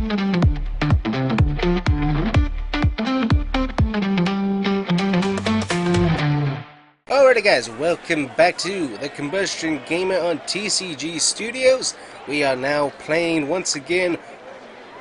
Alrighty guys, welcome back to the Combustion Gamer on TCG Studios. We are now playing once again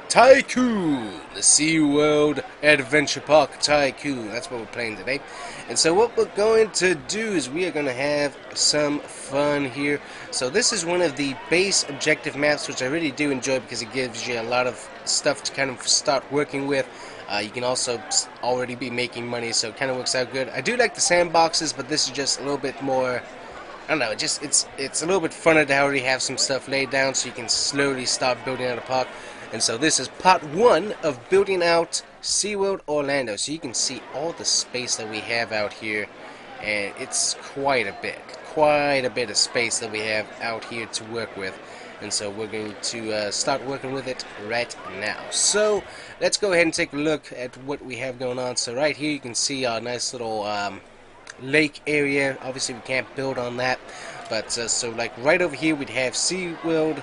Tycoon, the SeaWorld Adventure Park Tycoon. That's what we're playing today. And so what we're going to do is we are going to have some fun here. So this is one of the base objective maps, which I really do enjoy because it gives you a lot of stuff to kind of start working with. You can also already be making money, so it kind of works out good. I do like the sandboxes, but this is just a little bit more, I don't know, it's a little bit funner to already have some stuff laid down so you can slowly start building out a park. And so this is part one of building out SeaWorld Orlando. So you can see all the space that we have out here, and it's quite a bit of space that we have out here to work with. And so we're going to start working with it right now. So let's go ahead and take a look at what we have going on. So right here you can see our nice little lake area. Obviously we can't build on that, but so like right over here we'd have SeaWorld.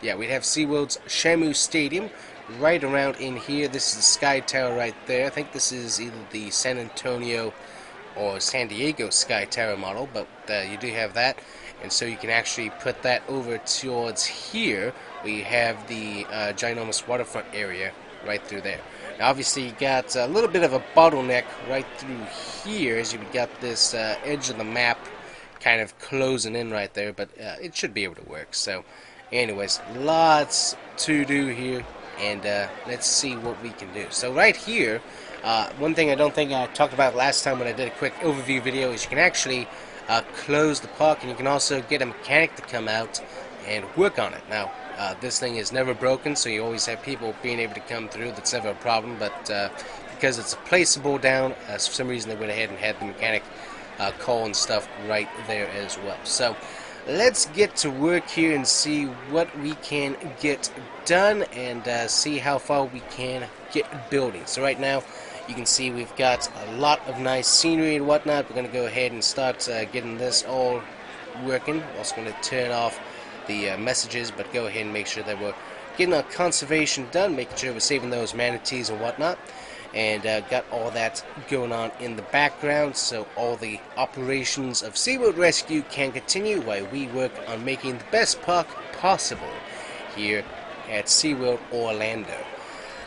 We'd have SeaWorld's Shamu Stadium right around in here. This is the Sky Tower right there. I think this is either the San Antonio or San Diego Sky Tower model, but you do have that. And so you can actually put that over towards here, where you have the ginormous waterfront area right through there. Now obviously you got a little bit of a bottleneck right through here, as you've got this edge of the map kind of closing in right there, but it should be able to work. So anyways, lots to do here, and let's see what we can do. So right here, one thing I don't think I talked about last time when I did a quick overview video is you can actually close the park, and you can also get a mechanic to come out and work on it. Now this thing is never broken, so you always have people being able to come through. That's never a problem, but because it's placeable down, for some reason they went ahead and had the mechanic call and stuff right there as well. So let's get to work here and see what we can get done, and see how far we can get building. So right now you can see we've got a lot of nice scenery and whatnot. We're going to go ahead and start getting this all working. We're also going to turn off the messages, but go ahead and make sure that we're getting our conservation done, making sure we're saving those manatees and whatnot, and got all that going on in the background, so all the operations of SeaWorld Rescue can continue while we work on making the best park possible here at SeaWorld Orlando.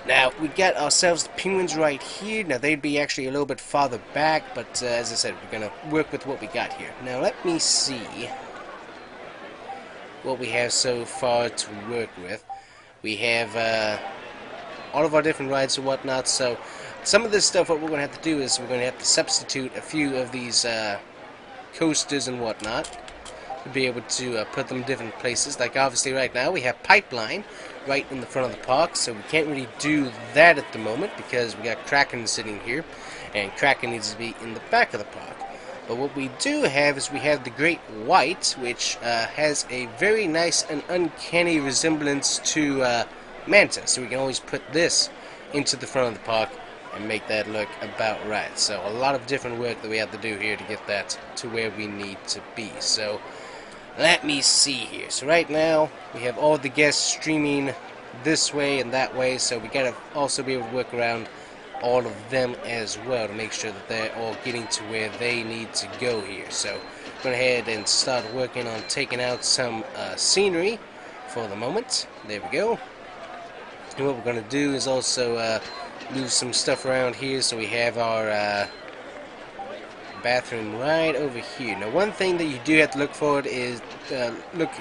Now, we got ourselves the penguins right here. Now, they'd be actually a little bit farther back, but as I said, we're going to work with what we got here. Now, let me see what we have so far to work with. We have all of our different rides and whatnot, so some of this stuff, what we're going to have to do is we're going to have to substitute a few of these coasters and whatnot to be able to put them in different places. Like obviously right now we have Pipeline right in the front of the park, so we can't really do that at the moment because we got Kraken sitting here, and Kraken needs to be in the back of the park. But what we do have is we have the Great White, which has a very nice and uncanny resemblance to Manta, so we can always put this into the front of the park and make that look about right. So a lot of different work that we have to do here to get that to where we need to be. So let me see here. So right now we have all the guests streaming this way and that way, so we gotta also be able to work around all of them as well to make sure that they're all getting to where they need to go here. So go ahead and start working on taking out some scenery for the moment. There we go. And what we're going to do is also move some stuff around here, so we have our bathroom right over here. Now, one thing that you do have to look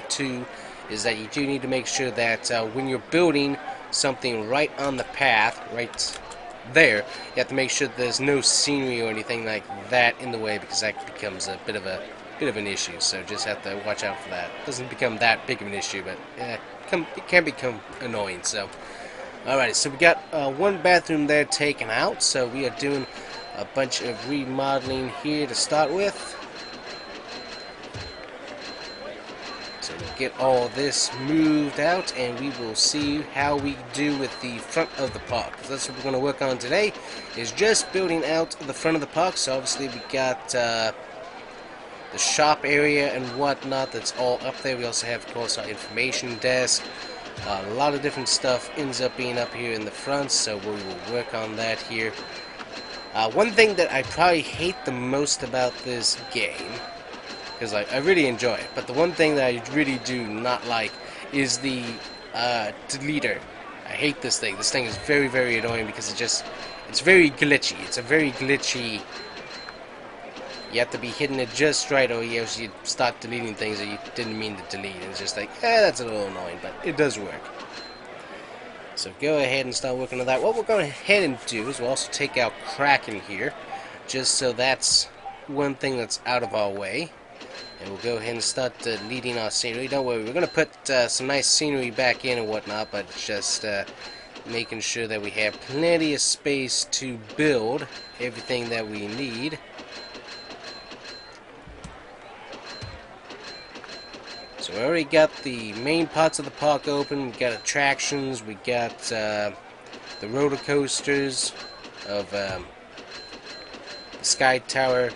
to is that you do need to make sure that when you're building something right on the path, right there, you have to make sure that there's no scenery or anything like that in the way, because that becomes a bit of an issue. So just have to watch out for that. It doesn't become that big of an issue, but it can become annoying. So alright, so we got one bathroom there taken out, so we are doing a bunch of remodeling here to start with. So we'll get all this moved out, and we will see how we do with the front of the park. So that's what we're going to work on today, is just building out the front of the park. So obviously we got the shop area and whatnot, that's all up there. We also have, of course, our information desk, A lot of different stuff ends up being up here in the front, so we will work on that here. One thing that I probably hate the most about this game, because I really enjoy it, but the one thing that I really do not like is the deleter. I hate this thing. This thing is very, very annoying because it's very glitchy. It's a very glitchy. You have to be hitting it just right, or you start deleting things that you didn't mean to delete. And it's just like, that's a little annoying, but it does work. So go ahead and start working on that. What we're going ahead and do is we'll also take out Kraken here, just so that's one thing that's out of our way. And we'll go ahead and start deleting our scenery. Don't worry, we're going to put some nice scenery back in and whatnot, but just making sure that we have plenty of space to build everything that we need. So we already got the main parts of the park open. We got attractions. We got the roller coasters of the Sky Tower,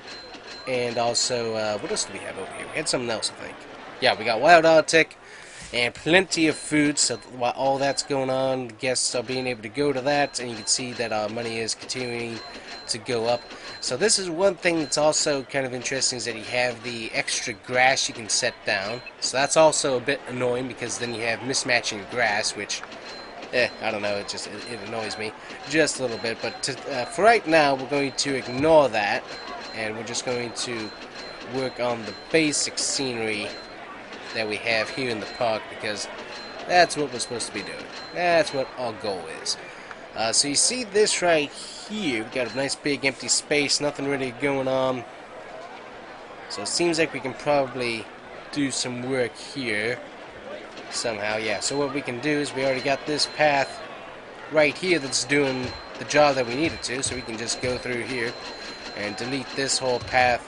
and also what else do we have over here? We had something else, I think. Yeah, we got Wild Arctic and plenty of food. So while all that's going on, guests are being able to go to that, and you can see that our money is continuing to go up. So this is one thing that's also kind of interesting, is that you have the extra grass you can set down. So that's also a bit annoying because then you have mismatching grass, which, I don't know, it annoys me just a little bit. But for right now, we're going to ignore that, and we're just going to work on the basic scenery that we have here in the park, because that's what we're supposed to be doing. That's what our goal is. So you see this right here, we've got a nice big empty space, nothing really going on. So it seems like we can probably do some work here somehow. Yeah, so what we can do is we already got this path right here that's doing the job that we need it to, so we can just go through here and delete this whole path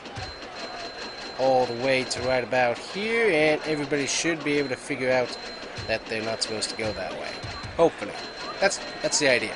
all the way to right about here, and everybody should be able to figure out that they're not supposed to go that way. Hopefully. That's the idea.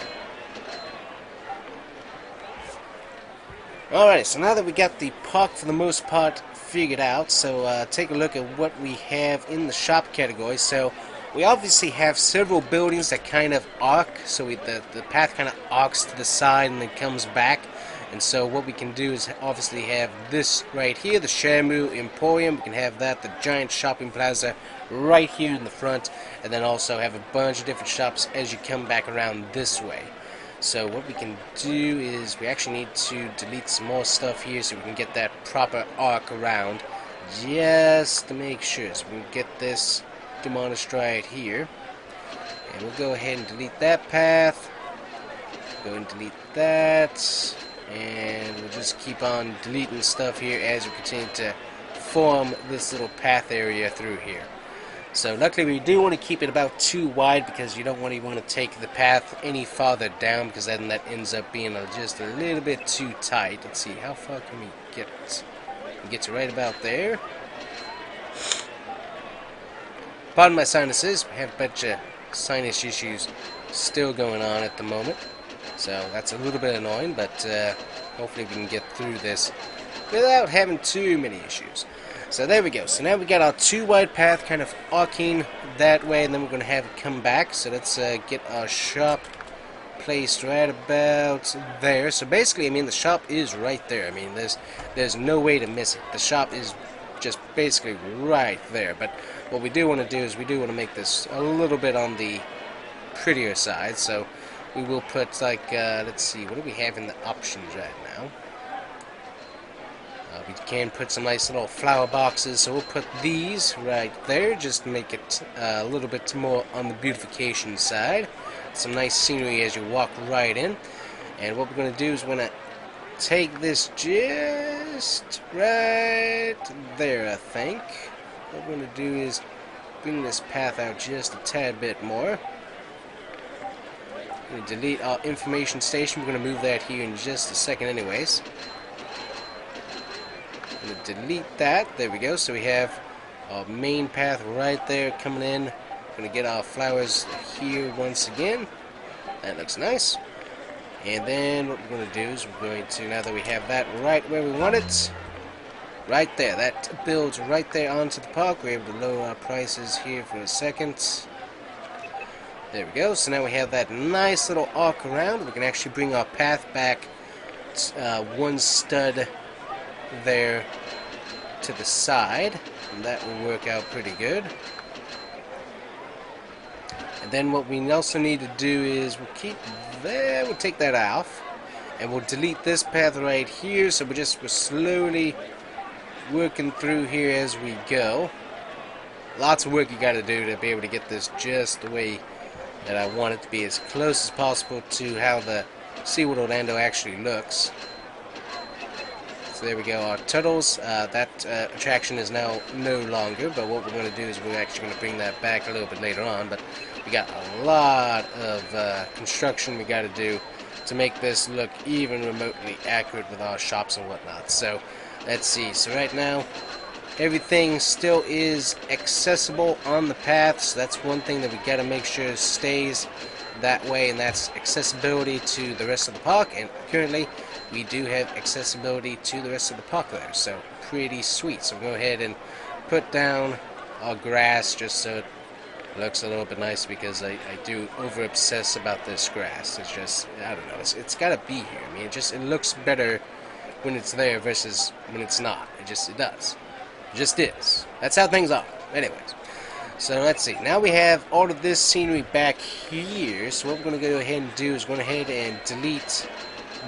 Alright, so now that we got the park for the most part figured out, so take a look at what we have in the shop category. So we obviously have several buildings that kind of arc, so the path kind of arcs to the side and then comes back. And so what we can do is obviously have this right here, the Shamu Emporium. We can have that, the giant shopping plaza right here in the front, and then also have a bunch of different shops as you come back around this way. So what we can do is we actually need to delete some more stuff here so we can get that proper arc around, just to make sure. So we can get this demolished right here, and we'll go ahead and delete that path. Go and delete that. And we'll just keep on deleting stuff here as we continue to form this little path area through here. So luckily we do want to keep it about 2 wide, because you don't want to take the path any farther down, because then that ends up being just a little bit too tight. Let's see, how far can we get it? We get to right about there. Pardon my sinuses, we have a bunch of sinus issues still going on at the moment. So that's a little bit annoying, but hopefully we can get through this without having too many issues. So there we go. So now we got our 2 wide path kind of arcing that way, and then we're going to have it come back. So let's get our shop placed right about there. So basically, I mean, the shop is right there. I mean, there's no way to miss it. The shop is just basically right there. But what we do want to do is we do want to make this a little bit on the prettier side. So we will put, like, let's see, what do we have in the options right now? We can put some nice little flower boxes, so we'll put these right there, just to make it a little bit more on the beautification side. Some nice scenery as you walk right in. And what we're going to do is we're going to take this just right there, I think. What we're going to do is bring this path out just a tad bit more. We're going to delete our information station. We're going to move that here in just a second anyways. I'm going to delete that. There we go. So we have our main path right there coming in. We're going to get our flowers here once again. That looks nice. And then what we're going to do is we're going to, now that we have that right where we want it, right there, that builds right there onto the park. We're able to lower our prices here for a second. There we go. So now we have that nice little arc around. We can actually bring our path back one stud there to the side, and that will work out pretty good. And then what we also need to do is we'll take that off, and we'll delete this path right here. So we're slowly working through here as we go. Lots of work you got to do to be able to get this just the way that I want it to be, as close as possible to how the SeaWorld Orlando actually looks. So there we go, our turtles. That attraction is now no longer, but what we're going to do is we're actually going to bring that back a little bit later on. But we got a lot of construction we got to do to make this look even remotely accurate with our shops and whatnot. So let's see. So right now, everything still is accessible on the path, so that's one thing that we got to make sure stays that way, and that's accessibility to the rest of the park. And currently we do have accessibility to the rest of the park there, so pretty sweet. So we'll go ahead and put down our grass just so it looks a little bit nice, because I do over obsess about this grass. It's just, I don't know, it's got to be here. I mean, it looks better when it's there versus when it's not. It does. It just is. That's how things are. Anyways, so let's see. Now we have all of this scenery back here. So what we're going to go ahead and do is go ahead and delete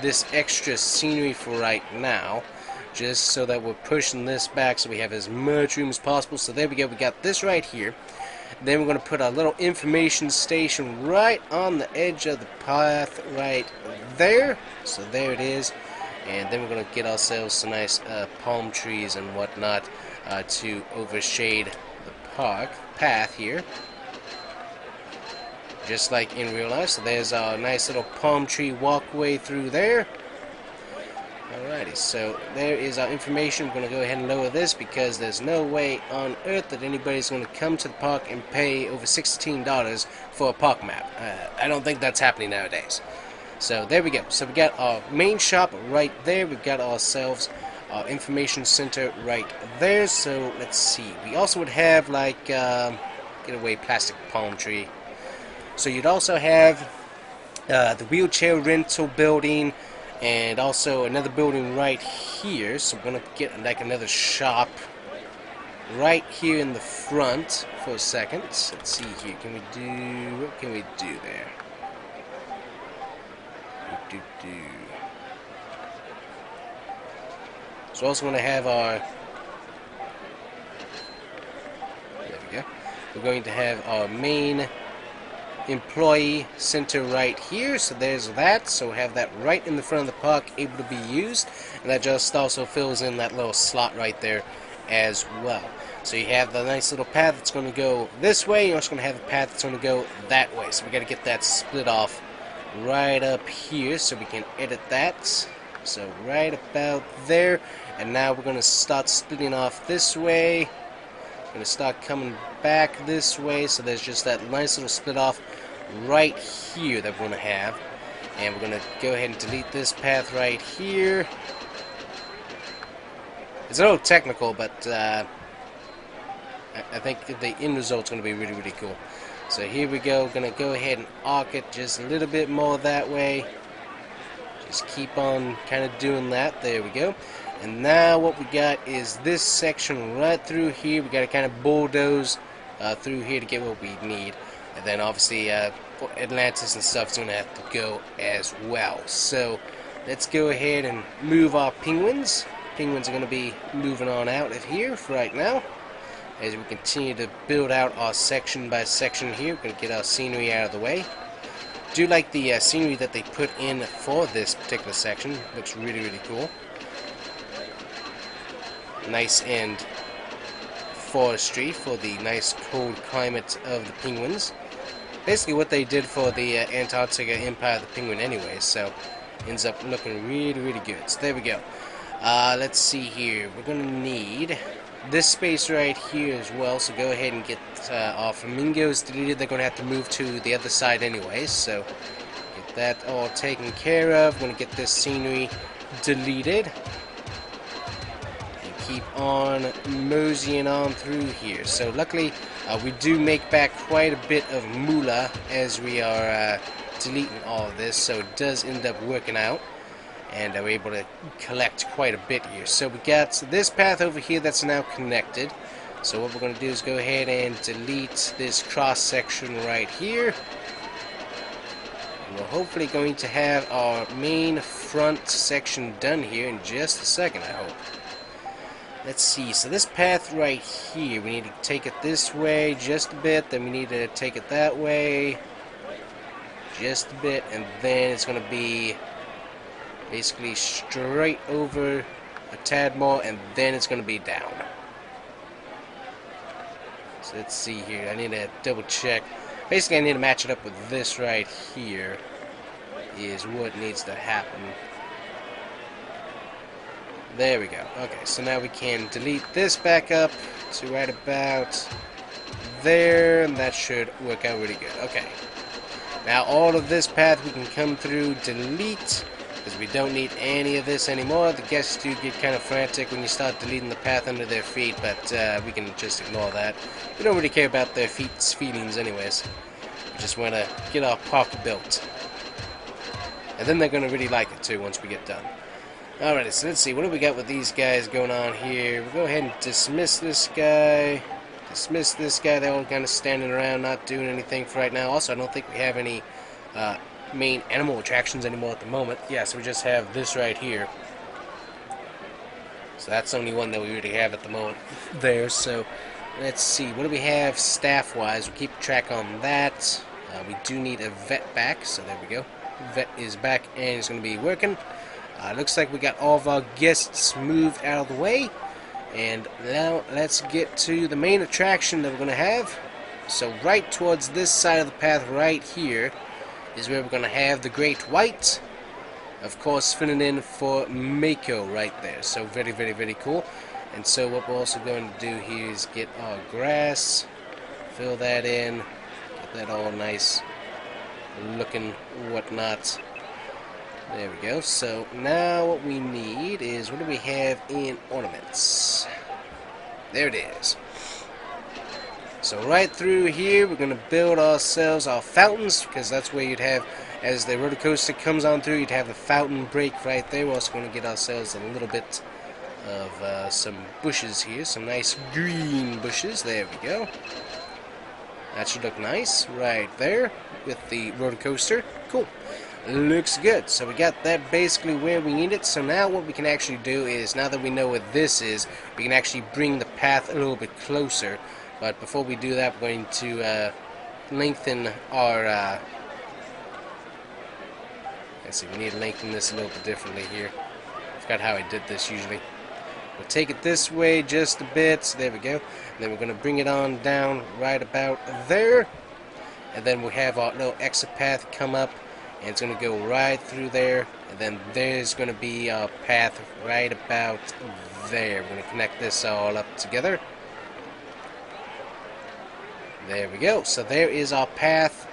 this extra scenery for right now, just so that we're pushing this back so we have as much room as possible. So there we go. We got this right here. Then we're going to put a little information station right on the edge of the path right there. So there it is. And then we're going to get ourselves some nice palm trees and whatnot to overshade the path here, just like in real life. So there's our nice little palm tree walkway through there. Alrighty, so there is our information. We're going to go ahead and lower this, because there's no way on earth that anybody's going to come to the park and pay over $16 for a park map. I don't think that's happening nowadays. So there we go. So we got our main shop right there. We've got ourselves our information center right there. So let's see. We also would have like get away plastic palm tree. So you'd also have the wheelchair rental building, and also another building right here. So we're gonna get like another shop right here in the front for a second. Let's see here. What can we do there? So also going to have our, there we go, we're going to have our main employee center right here. So there's that. So we'll have that right in the front of the park, able to be used, and that just also fills in that little slot right there as well. So you have the nice little path that's going to go this way. You're also going to have a path that's going to go that way. So we got to get that split off right up here so we can edit that. So right about there. And now we're going to start splitting off this way. We're going to start coming back this way. So there's just that nice little split off right here that we're going to have. And we're going to go ahead and delete this path right here. It's a little technical, but I think the end result's going to be really, really cool. So here we go. Going to go ahead and arc it just a little bit more that way. Just keep on kind of doing that. There we go. And now what we got is this section right through here. We got to kind of bulldoze through here to get what we need. And then obviously for Atlantis and stuff is going to have to go as well. So let's go ahead and move our penguins. Penguins are going to be moving on out of here for right now, as we continue to build out our section by section here. We're going to get our scenery out of the way. Do like the scenery that they put in for this particular section. Looks really, really cool. Nice and forestry for the nice cold climate of the penguins. Basically what they did for the Antarctica Empire of the Penguin anyway, so ends up looking really, really good. So there we go. Let's see here. We're going to need this space right here as well, so go ahead and get our flamingos deleted. They're going to have to move to the other side anyway, so get that all taken care of. I'm going to get this scenery deleted and keep on moseying on through here. So luckily We do make back quite a bit of moolah as we are deleting all of this, so it does end up working out, and we're able to collect quite a bit here. So we got this path over here that's now connected. So what we're going to do is go ahead and delete this cross section right here. We're hopefully going to have our main front section done here in just a second, I hope. Let's see, so this path right here, we need to take it this way just a bit, then we need to take it that way just a bit, and then it's going to be basically straight over a tad more, and then it's going to be down. So let's see here, I need to double check. Basically, I need to match it up with this right here is what needs to happen. There we go. Okay, so now we can delete this back up to right about there, and that should work out really good. Okay. Now all of this path we can come through, delete, because we don't need any of this anymore. The guests do get kind of frantic when you start deleting the path under their feet, but we can just ignore that. We don't really care about their feelings anyways. We just want to get our park built. And then they're going to really like it too once we get done. Alrighty, so let's see, what do we got with these guys going on here? We'll go ahead and dismiss this guy. Dismiss this guy. They're all kind of standing around, not doing anything for right now. Also, I don't think we have any main animal attractions anymore at the moment. Yeah, so we just have this right here. So that's the only one that we really have at the moment there. So let's see, what do we have staff-wise? We'll keep track on that. We do need a vet back, so there we go. Vet is back and is going to be working. Looks like we got all of our guests moved out of the way. And now let's get to the main attraction that we're going to have. So right towards this side of the path right here is where we're going to have the Great White. Of course, filling in for Mako right there. So very, very, very cool. And so what we're also going to do here is get our grass, fill that in, get that all nice looking whatnot. There we go. So now what we need is, what do we have in ornaments? There it is. So right through here we're going to build ourselves our fountains, because that's where you'd have, as the roller coaster comes on through, you'd have the fountain break right there. We're also going to get ourselves a little bit of some bushes here, some nice green bushes. There we go. That should look nice right there with the roller coaster. Cool. Looks good. So we got that basically where we need it. So now what we can actually do is, now that we know what this is, we can actually bring the path a little bit closer. But before we do that, we're going to lengthen our... let's see, we need to lengthen this a little bit differently here. I forgot how I did this usually. We'll take it this way just a bit. So there we go. And then we're going to bring it on down right about there. And then we have our little exit path come up. And it's going to go right through there. And then there's going to be our path right about there. We're going to connect this all up together. There we go. So there is our path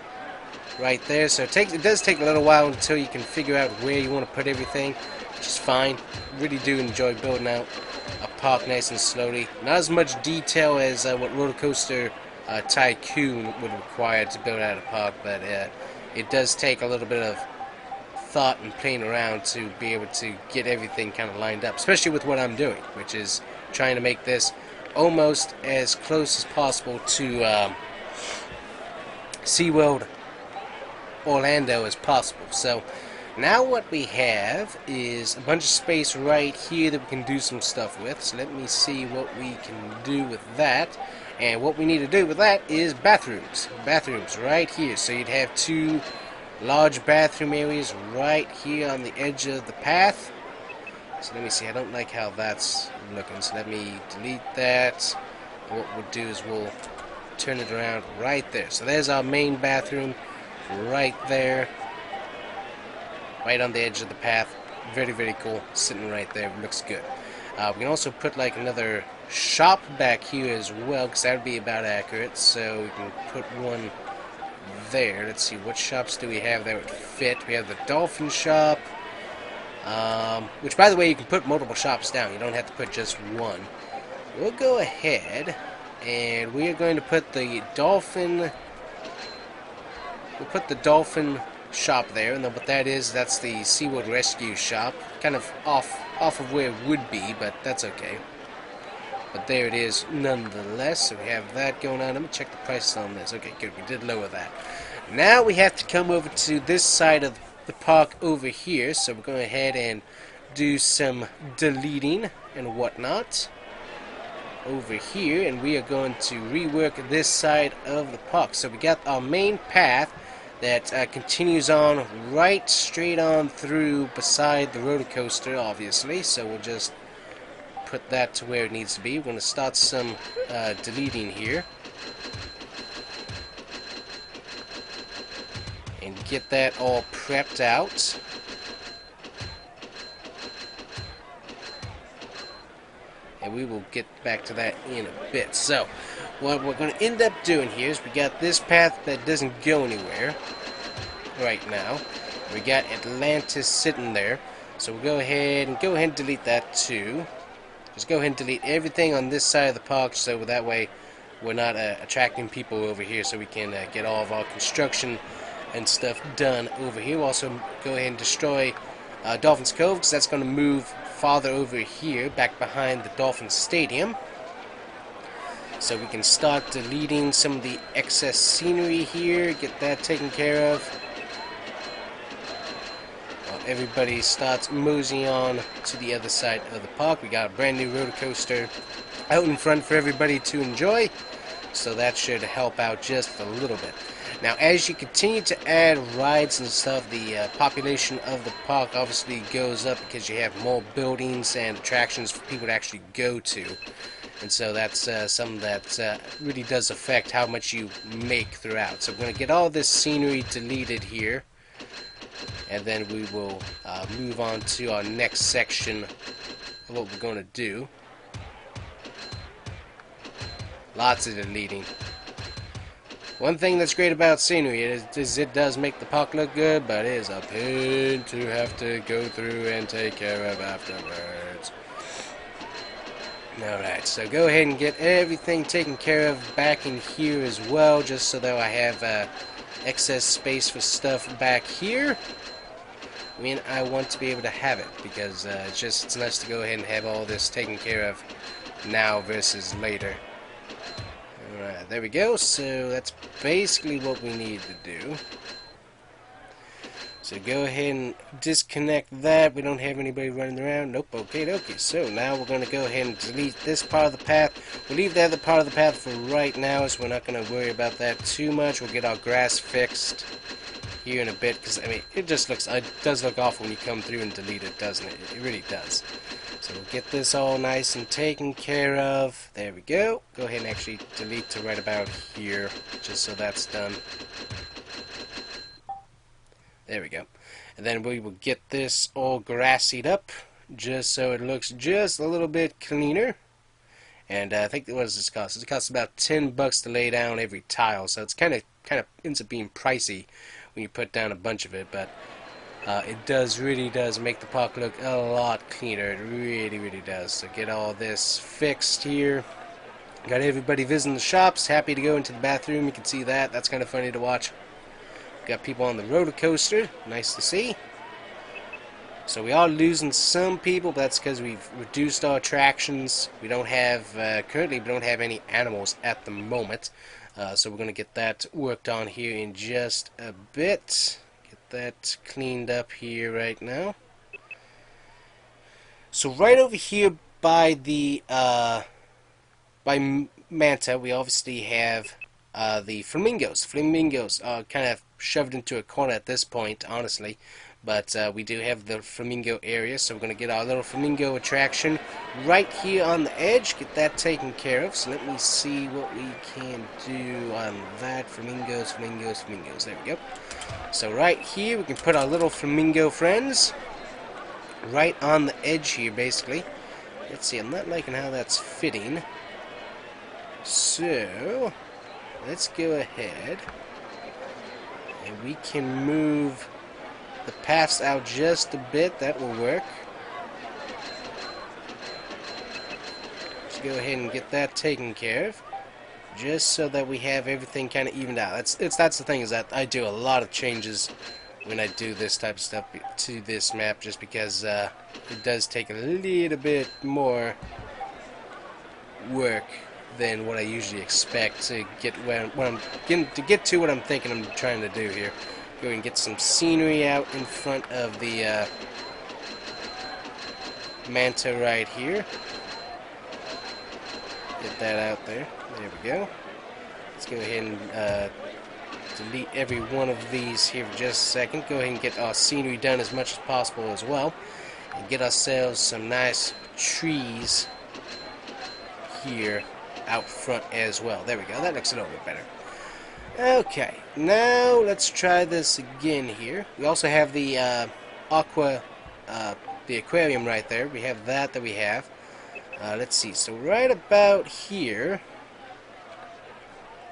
right there. So it does take a little while until you can figure out where you want to put everything, which is fine. Really do enjoy building out a park nice and slowly. Not as much detail as what Roller Coaster Tycoon would require to build out a park, but it does take a little bit of thought and playing around to be able to get everything kind of lined up, especially with what I'm doing, which is trying to make this almost as close as possible to SeaWorld Orlando as possible. So now what we have is a bunch of space right here that we can do some stuff with. So let me see what we can do with that. And what we need to do with that is bathrooms. Bathrooms right here. So you'd have two large bathroom areas right here on the edge of the path. So let me see. I don't like how that's looking. So let me delete that. What we'll do is we'll turn it around right there. So there's our main bathroom right there. Right on the edge of the path. Very, very cool. Sitting right there. Looks good. We can also put like another shop back here as well, because that would be about accurate. So we can put one there. Let's see, what shops do we have that would fit? We have the dolphin shop, which, by the way, you can put multiple shops down. You don't have to put just one. We'll go ahead And we are going to put the dolphin. We'll put the dolphin shop there, and then what that is, that's the SeaWorld Rescue shop. Kind of off of where it would be, but that's okay. But there it is nonetheless. So we have that going on. Let me check the prices on this. Okay, good. We did lower that. Now we have to come over to this side of the park over here. So we're going ahead and do some deleting and whatnot over here, and we are going to rework this side of the park. So we got our main path that continues on right straight on through beside the roller coaster, obviously. So we'll just put that to where it needs to be. We're going to start some deleting here and get that all prepped out. And we will get back to that in a bit. So, what we're going to end up doing here is we got this path that doesn't go anywhere right now. We got Atlantis sitting there. So we'll go ahead and delete that too. Just go ahead and delete everything on this side of the park, so that way we're not attracting people over here, so we can get all of our construction and stuff done over here. We'll also go ahead and destroy Dolphins Cove, because that's going to move farther over here, back behind the Dolphin Stadium. So we can start deleting some of the excess scenery here, get that taken care of. While everybody starts moseying on to the other side of the park. We got a brand new roller coaster out in front for everybody to enjoy, so that should help out just a little bit. Now, as you continue to add rides and stuff, the population of the park obviously goes up because you have more buildings and attractions for people to actually go to. And so that's something that really does affect how much you make throughout. So we're going to get all this scenery deleted here, and then we will move on to our next section of what we're going to do. Lots of deleting. One thing that's great about scenery is it does make the park look good, but it is a pain to have to go through and take care of afterwards. Alright, so go ahead and get everything taken care of back in here as well, just so that I have excess space for stuff back here when I want to be able to have it, because it's nice to go ahead and have all this taken care of now versus later. Alright, there we go. So that's basically what we need to do. So go ahead and disconnect that. We don't have anybody running around. Nope. Okay. So now we're going to go ahead and delete this part of the path. We'll leave the other part of the path for right now, so we're not going to worry about that too much. We'll get our grass fixed here in a bit, because I mean, it does look awful when you come through and delete it, doesn't it? It really does. So we'll get this all nice and taken care of. There we go. Go ahead and actually delete to right about here, just so that's done. There we go. And then we will get this all grassied up, just so it looks just a little bit cleaner. And I think, what does this cost? It costs about $10 to lay down every tile, so it's kind of ends up being pricey when you put down a bunch of it, but it really does make the park look a lot cleaner. It really does. So get all this fixed here. Got everybody visiting the shops, happy to go into the bathroom. You can see that. That's kind of funny to watch. Got people on the roller coaster. Nice to see. So we are losing some people, but that's because we've reduced our attractions. We don't have, currently we don't have any animals at the moment. So we're going to get that worked on here in just a bit. Get that cleaned up here right now. So right over here by the by Manta, we obviously have the flamingos. Flamingos are kind of shoved into a corner at this point, honestly. But we do have the flamingo area, so we're going to get our little flamingo attraction right here on the edge, get that taken care of. So let me see what we can do on that. Flamingos. There we go. So right here, we can put our little flamingo friends right on the edge here, basically. Let's see, I'm not liking how that's fitting. So, let's go ahead, and we can move the paths out just a bit. That will work. Let's go ahead and get that taken care of. just so that we have everything kind of evened out. That's the thing, is that I do a lot of changes when I do this type of stuff to this map, just because it does take a little bit more work than what I usually expect to get to what I'm thinking I'm trying to do here. Go and get some scenery out in front of the Manta right here. Get that out there. There we go. Let's go ahead and delete every one of these here for just a second. Go ahead and get our scenery done as much as possible as well. And get ourselves some nice trees here out front as well. There we go. That looks a little bit better. Okay, now let's try this again here. We also have the the aquarium right there. We have that we have. Let's see. So right about here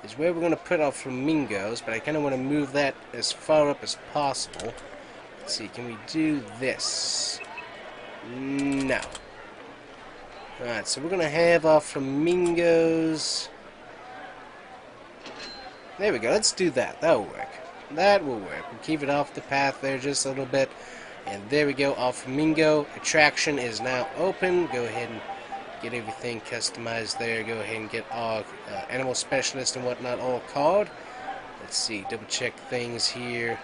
is where we're going to put our flamingos, but I kind of want to move that as far up as possible. Let's see. Can we do this? No. Alright, so we're going to have our flamingos. There we go. Let's do that. That will work. That will work. We'll keep it off the path there just a little bit. And there we go. Our flamingo attraction is now open. Go ahead and get everything customized there. Go ahead and get our animal specialist and whatnot all called. Let's see. Double check things here.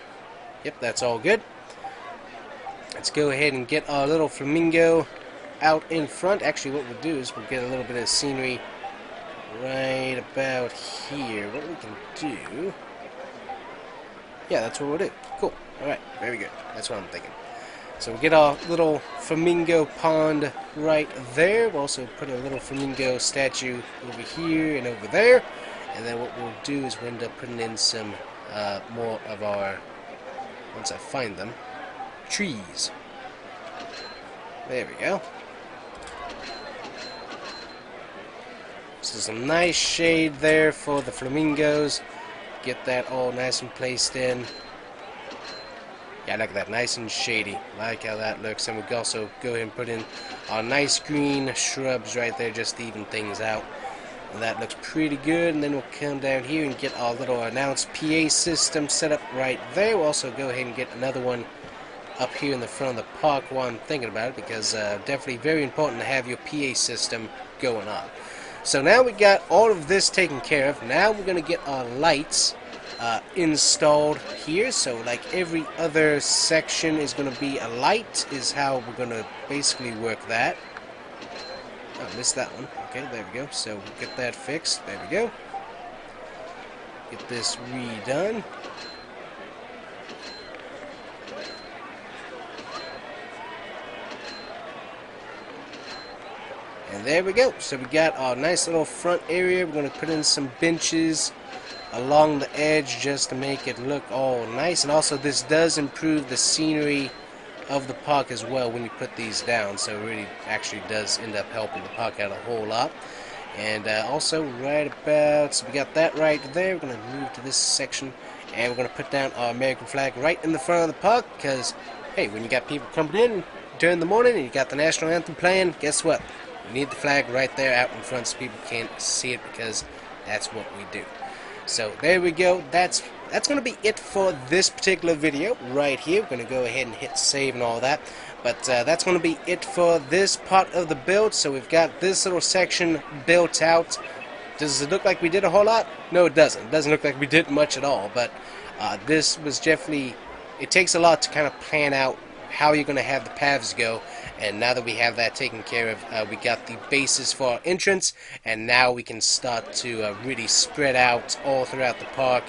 Yep, that's all good. Let's go ahead and get our little flamingo out in front. Actually, what we'll do is we'll get a little bit of scenery right about here. What we can do, yeah, that's what we'll do. Cool. Alright, very good. That's what I'm thinking. So we'll get our little flamingo pond right there. We'll also put a little flamingo statue over here and over there. And then what we'll do is we'll end up putting in some more of our, once I find them, trees. There we go. So some nice shade there for the flamingos. Get that all nice and placed in. Yeah, look at that, nice and shady. Like how that looks. And we can also go ahead and put in our nice green shrubs right there, just to even things out. And that looks pretty good. And then we'll come down here and get our little announced PA system set up right there. We'll also go ahead and get another one up here in the front of the park while I'm thinking about it, because definitely very important to have your PA system going on. So now we got all of this taken care of. Now we're going to get our lights installed here. So like every other section is going to be a light, is how we're going to basically work that. Oh, I missed that one. Okay, there we go. So we'll get that fixed. There we go. Get this redone. And there we go. So we got our nice little front area. We're going to put in some benches along the edge just to make it look all nice. And also this does improve the scenery of the park as well when you put these down. So it really actually does end up helping the park out a whole lot. And also right about, so we got that right there. We're going to move to this section and we're going to put down our American flag right in the front of the park, because hey, when you got people coming in during the morning and you got the national anthem playing, guess what? We need the flag right there out in front so people can't see it, because that's what we do. So there we go. That's going to be it for this particular video right here. We're going to go ahead and hit save and all that. But that's going to be it for this part of the build. So we've got this little section built out. Does it look like we did a whole lot? No, it doesn't. It doesn't look like we did much at all. But this was definitely, it takes a lot to kind of plan out how you're going to have the paths go. And now that we have that taken care of, we got the basis for our entrance, and now we can start to really spread out all throughout the park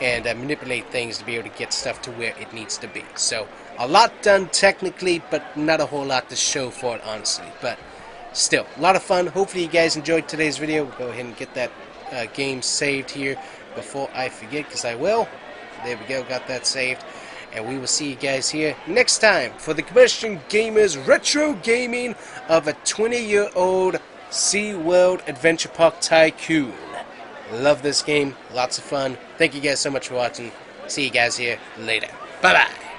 and manipulate things to be able to get stuff to where it needs to be. So a lot done technically, but not a whole lot to show for it, honestly. But still, a lot of fun. Hopefully you guys enjoyed today's video. We'll go ahead and get that game saved here before I forget, because I will. There we go, got that saved. And we will see you guys here next time for the Combustion Gamer's retro gaming of a 20-year-old SeaWorld Adventure Park Tycoon. Love this game. Lots of fun. Thank you guys so much for watching. See you guys here later. Bye-bye.